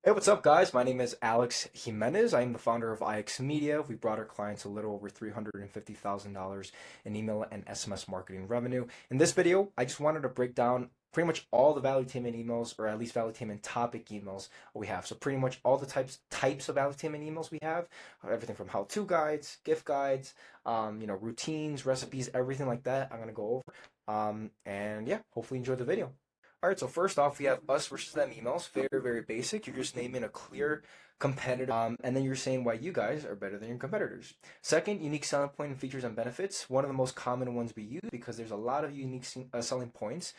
Hey, what's up, guys? My name is Alex Jimenez. I am the founder of IX Media. We brought our clients a little over $350,000 in email and SMS marketing revenue. In this video, I just wanted to break down pretty much all the Valuetainment emails, or at least Valuetainment topic emails we have. So pretty much all the types of Valuetainment emails we have, everything from how-to guides, gift guides, routines, recipes, everything like that. I'm gonna go over. And yeah, hopefully enjoy the video. All right, so first off, we have us versus them emails. Very, very basic. You're just naming a clear competitor, and then you're saying why you guys are better than your competitors. Second, unique selling point and features and benefits. One of the most common ones we use because there's a lot of unique selling points.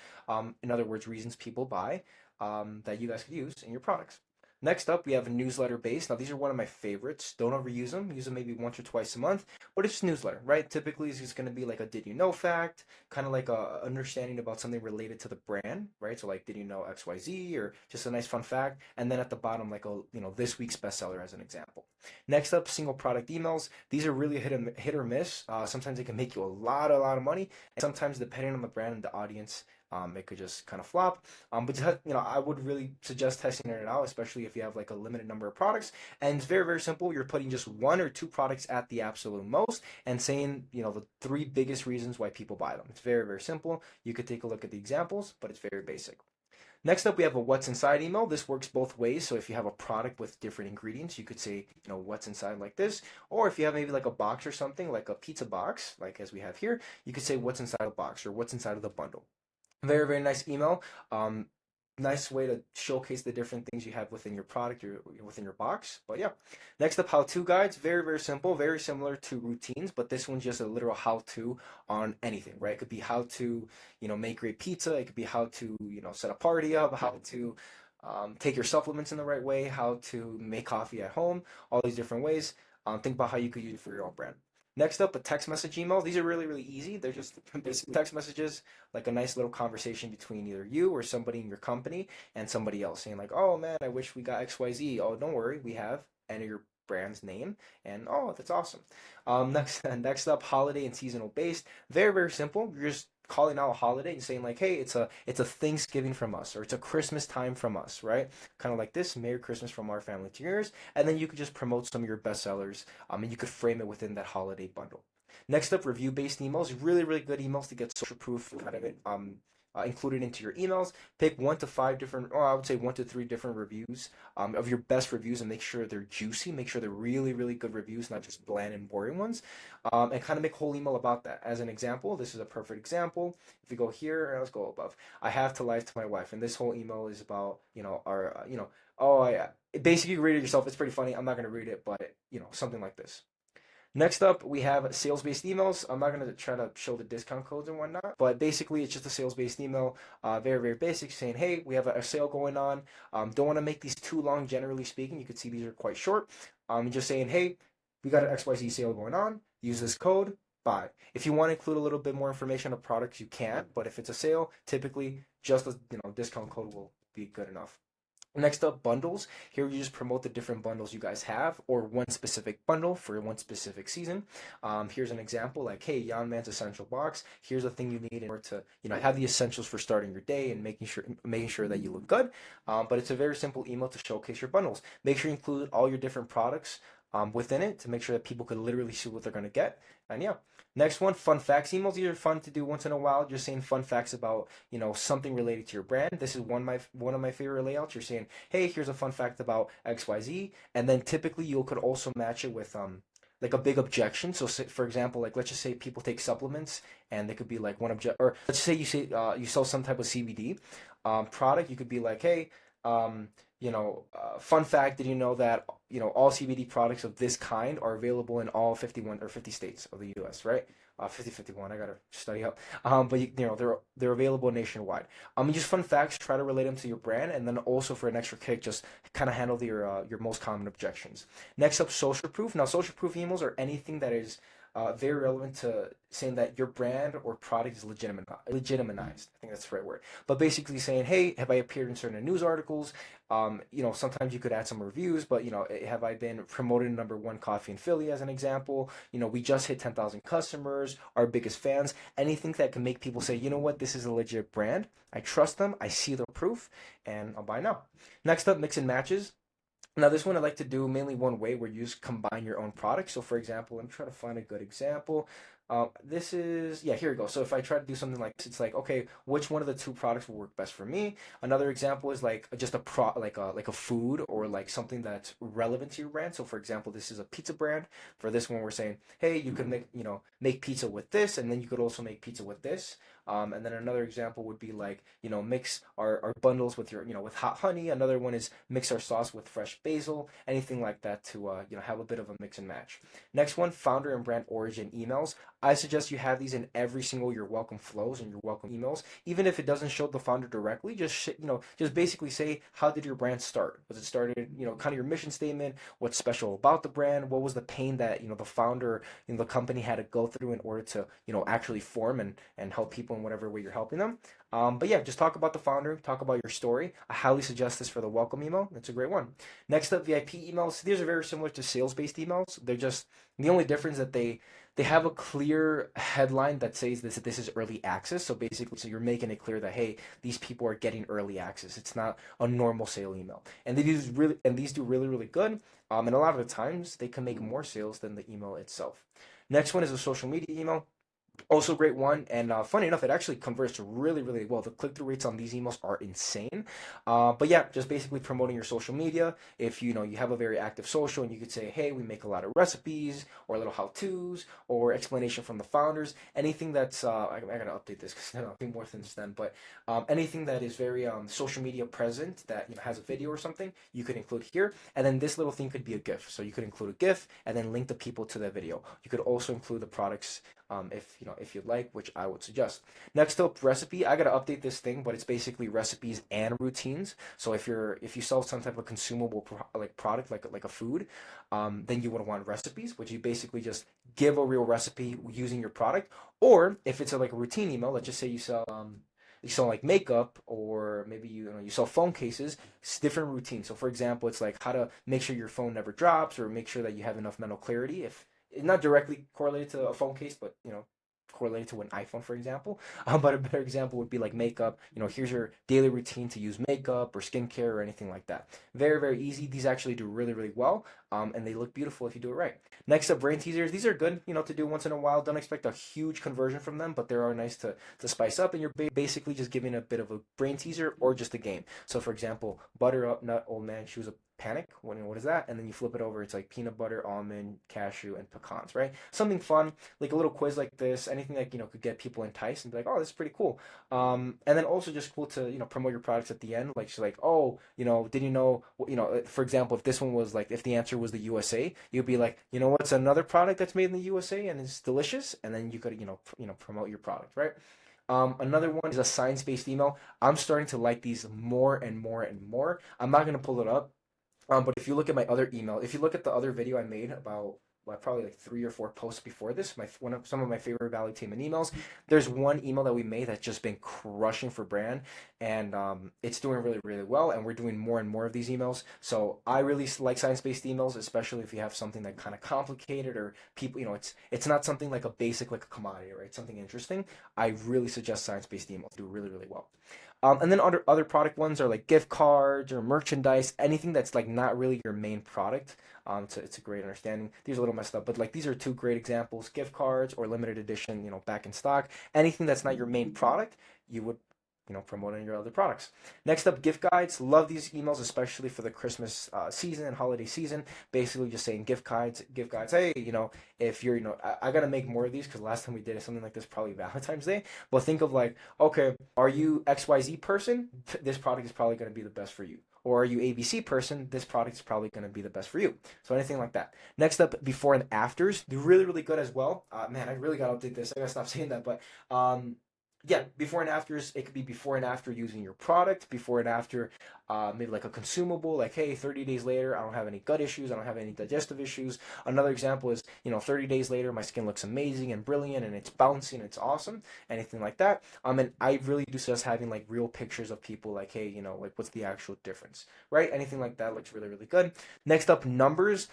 In other words, reasons people buy that you guys could use in your products. Next up, we have a newsletter based. Now, these are one of my favorites. Don't overuse them. Use them maybe once or twice a month, but it's just newsletter, right? Typically, it's just going to be like a did you know fact, kind of like a understanding about something related to the brand, right? So like, did you know XYZ, or just a nice fun fact, and then at the bottom, like this week's bestseller as an example. Next up, single product emails. These are really hit or miss. Sometimes they can make you a lot of money, and sometimes depending on the brand and the audience, it could just kind of flop. But I would really suggest testing it out, especially if you have like a limited number of products. And it's very, very simple. You're putting just one or two products at the absolute most and saying, the three biggest reasons why people buy them. It's very, very simple. You could take a look at the examples, but it's very basic. Next up, we have a what's inside email. This works both ways. So if you have a product with different ingredients, you could say, what's inside like this. Or if you have maybe like a box or something, like a pizza box, like as we have here, you could say what's inside a box or what's inside of the bundle. Very, very nice email. Nice way to showcase the different things you have within your product or within your box. But yeah, next up, how-to guides. Very, very simple, very similar to routines, but this one's just a literal how-to on anything, right? It could be how to, make great pizza. It could be how to, set a party up, how to take your supplements in the right way, how to make coffee at home, all these different ways. Think about how you could use it for your own brand. Next up, a text message email. These are really, really easy. They're just basic text messages, like a nice little conversation between either you or somebody in your company and somebody else saying like, oh man, I wish we got XYZ. Oh, don't worry, we have, enter your brand's name, and oh, that's awesome. Next up, holiday and seasonal based. Very, very simple. You're just calling out a holiday and saying like, hey, it's a Thanksgiving from us, or it's a Christmas time from us, right? Kind of like this, Merry Christmas from our family to yours, and then you could just promote some of your bestsellers, and you could frame it within that holiday bundle. Next up, review-based emails. Really, really good emails to get social proof kind of included into your emails. Pick 1 to 5 different, or I would say 1 to 3 different reviews of your best reviews, and make sure they're juicy. Make sure they're really, really good reviews, not just bland and boring ones. And kind of make a whole email about that. As an example, this is a perfect example. If you go here, let's go above. I have to lie to my wife, and this whole email is about our oh yeah. Basically, read it yourself. It's pretty funny. I'm not gonna read it, but something like this. Next up, we have sales-based emails. I'm not going to try to show the discount codes and whatnot, but basically it's just a sales-based email. Very, very basic, saying, hey, we have a sale going on. Don't want to make these too long, generally speaking. You can see these are quite short. Just saying, hey, we got an XYZ sale going on. Use this code, buy. If you want to include a little bit more information on the products, you can, but if it's a sale, typically just a discount code will be good enough. Next up, bundles. Here you just promote the different bundles you guys have, or one specific bundle for one specific season. Here's an example, like, hey, Yon Man's essential box. Here's the thing you need in order to, have the essentials for starting your day and making sure that you look good. But it's a very simple email to showcase your bundles. Make sure you include all your different products within it to make sure that people can literally see what they're going to get. And yeah, next one, fun facts emails. These are fun to do once in a while. Just saying fun facts about something related to your brand. This is one of my favorite layouts. You're saying, hey, here's a fun fact about XYZ, and then typically you could also match it with like a big objection. So, for example, like let's just say people take supplements, and they could be like one object, or let's say you sell some type of CBD product. You could be like, hey, fun fact, did you know that all CBD products of this kind are available in all 51 or 50 states of the U.S., right? 50, 51. I gotta study up. But they're available nationwide. Just fun facts. Try to relate them to your brand, and then also for an extra kick, just kind of handle your most common objections. Next up, social proof. Now, social proof emails are anything that is very relevant to saying that your brand or product is legitimized. I think that's the right word. But basically saying, hey, have I appeared in certain news articles? Sometimes you could add some reviews, but have I been promoted #1 coffee in Philly as an example? We just hit 10,000 customers, our biggest fans. Anything that can make people say, you know what, this is a legit brand. I trust them. I see the proof, and I'll buy now. Next up, mix and matches. Now, this one I like to do mainly one way where you just combine your own products. So, for example, I'm trying to find a good example. This is, yeah, here we go. So if I try to do something like this, it's like, okay, which one of the two products will work best for me? Another example is like just like a food or like something that's relevant to your brand. So for example, this is a pizza brand. For this one, we're saying, hey, you could make pizza with this, and then you could also make pizza with this. And then another example would be like, mix our bundles with with hot honey. Another one is mix our sauce with fresh basil, anything like that to, have a bit of a mix and match. Next one, founder and brand origin emails. I suggest you have these in every single your welcome flows and your welcome emails. Even if it doesn't show the founder directly, just basically say, how did your brand start? Was it started, kind of your mission statement, what's special about the brand, what was the pain that, the founder, the company had to go through in order to, actually form and help people in whatever way you're helping them. But yeah, just talk about the founder, talk about your story. I highly suggest this for the welcome email. It's a great one. Next up, VIP emails. These are very similar to sales-based emails. They're just the only difference that they have a clear headline that says this is early access. So basically, so you're making it clear that, hey, these people are getting early access. It's not a normal sale email, and these do really really good. And a lot of the times they can make more sales than the email itself. Next one is a social media email. Also, great one, and funny enough, it actually converts really, really well. The click-through rates on these emails are insane. But yeah, just basically promoting your social media. If you have a very active social, and you could say, hey, we make a lot of recipes or little how-tos or explanation from the founders. Anything that's I gotta update this because I'll be more than this then. But anything that is very social media present that has a video or something, you could include here. And then this little thing could be a GIF. So you could include a GIF and then link the people to the video. You could also include the products if you'd like, which I would suggest. Next up, recipe. I gotta update this thing, but it's basically recipes and routines. So if you sell some type of consumable product like a food, then you would want recipes, which you basically just give a real recipe using your product. Or if it's like a routine email, let's just say you sell like makeup, or maybe you sell phone cases. It's different routines. So for example, it's like how to make sure your phone never drops, or make sure that you have enough mental clarity. If not directly correlated to a phone case, but correlated to an iPhone, for example. But a better example would be like makeup. Here's your daily routine to use makeup or skincare or anything like that. Very, very easy. These actually do really, really well, and they look beautiful if you do it right. Next up, brain teasers. These are good, to do once in a while. Don't expect a huge conversion from them, but they are nice to spice up, and you're basically just giving a bit of a brain teaser or just a game. So, for example, butter up nut old man choose a panic. What is that? And then you flip it over. It's like peanut butter, almond, cashew, and pecans, right? Something fun, like a little quiz like this. Anything that could get people enticed and be like, oh, this is pretty cool. And then also just cool to promote your products at the end. Like she's like, oh, did you know? For example, if this one was like, if the answer was the USA, you'd be like, what's another product that's made in the USA and is delicious, and then you could promote your product, right? Another one is a science-based email. I'm starting to like these more and more and more. I'm not gonna pull it up, but if you look at my other email, if you look at the other video I made about probably like 3 or 4 posts before this, some of my favorite Valuetainment emails, there's one email that we made that's just been crushing for brand, and it's doing really really well, and we're doing more and more of these emails. So I really like science-based emails, especially if you have something that kind of complicated, or people, it's not something like a basic like a commodity, right? Something interesting. I really suggest science-based emails do really really well. And then other product ones are like gift cards or merchandise, anything that's like not really your main product. It's a great understanding. These are a little messed up, but like these are two great examples: gift cards or limited edition, back in stock. Anything that's not your main product, you would promoting your other products. Next up, gift guides. Love these emails, especially for the Christmas season and holiday season. Basically, just saying gift guides. Gift guides. Hey, if you're, I gotta make more of these because last time we did something like this, probably Valentine's Day. But think of like, okay, are you XYZ person? This product is probably gonna be the best for you. Or are you ABC person? This product is probably going to be the best for you. So anything like that. Next up, before and afters. Do really, really good as well. Man, I really got to update this. I got to stop saying that. But yeah, before and afters, it could be before and after using your product, before and after maybe like a consumable, like, hey, 30 days later, I don't have any gut issues, I don't have any digestive issues. Another example is, 30 days later, my skin looks amazing and brilliant and it's bouncy and it's awesome, anything like that. And I really do suggest having like real pictures of people, like, hey, like what's the actual difference, right? Anything like that looks really, really good. Next up, numbers.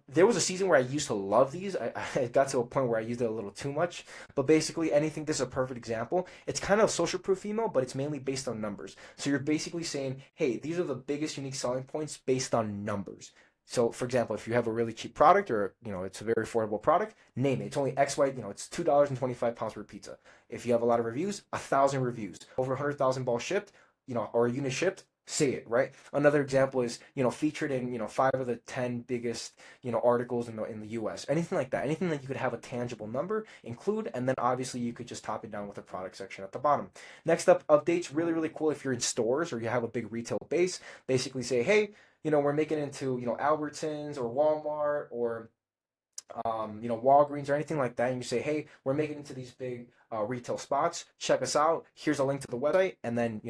There was a season where I used to love these. I got to a point where I used it a little too much, but basically anything, this is a perfect example. It's kind of a social proof email, but it's mainly based on numbers. So you're basically saying, hey, hey, these are the biggest unique selling points based on numbers. So, for example, if you have a really cheap product or it's a very affordable product, name it. It's only X, Y. It's $2.25 per pizza. If you have a lot of reviews, 1,000 reviews, over 100,000 balls shipped, or a unit shipped. Say it, right. Another example is featured in five of the 10 biggest articles in the U.S. Anything like that. Anything that you could have a tangible number include, and then obviously you could just top it down with a product section at the bottom. Next up, updates. Really, really cool if you're in stores or you have a big retail base. Basically say, hey, we're making it into Albertsons or Walmart or Walgreens or anything like that, and you say, hey, we're making it into these big retail spots. Check us out. Here's a link to the website, and then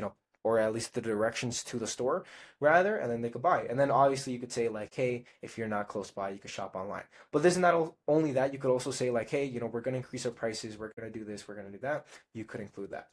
or at least the directions to the store, rather, and then they could buy. And then obviously you could say like, hey, if you're not close by, you could shop online. But this is not only that. You could also say like, hey, we're gonna increase our prices. We're gonna do this. We're gonna do that. You could include that.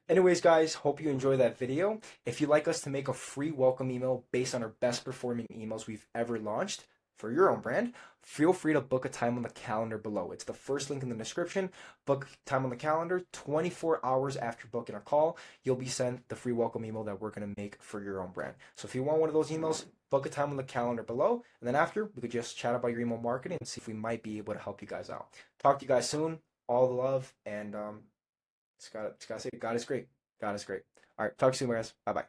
Anyways, guys, hope you enjoy that video. If you'd like us to make a free welcome email based on our best performing emails we've ever launched for your own brand, feel free to book a time on the calendar below. It's the first link in the description. Book time on the calendar. 24 hours after booking a call, you'll be sent the free welcome email that we're going to make for your own brand. So if you want one of those emails, book a time on the calendar below. And then after, we could just chat about your email marketing and see if we might be able to help you guys out. Talk to you guys soon. All the love, and just gotta say, God is great. God is great. All right, talk soon, guys. Bye bye.